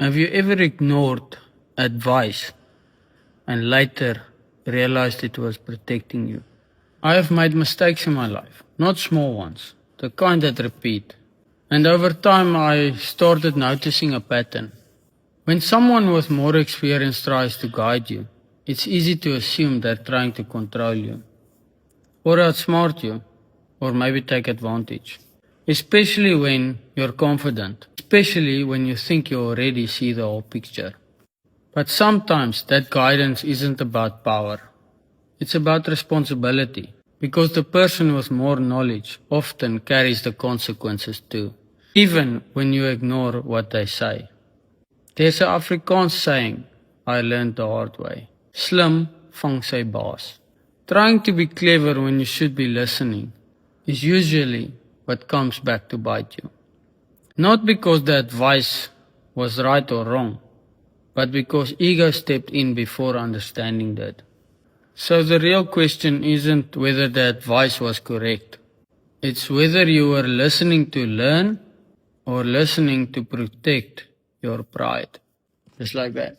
Have you ever ignored advice and later realized it was protecting you? I have made mistakes in my life, not small ones, the kind that repeat. And over time, I started noticing a pattern. When someone with more experience tries to guide you, it's easy to assume they're trying to control you, or outsmart you, or maybe take advantage. Especially when you're confident, especially when you think you already see the whole picture. But sometimes that guidance isn't about power. It's about responsibility, because the person with more knowledge often carries the consequences too, even when you ignore what they say. There's a Afrikaans saying I learned the hard way. Slim vang sy baas. Trying to be clever when you should be listening is usually what comes back to bite you. Not because the advice was right or wrong, but because ego stepped in before understanding did. So the real question isn't whether the advice was correct. It's whether you were listening to learn or listening to protect your pride. Just like that.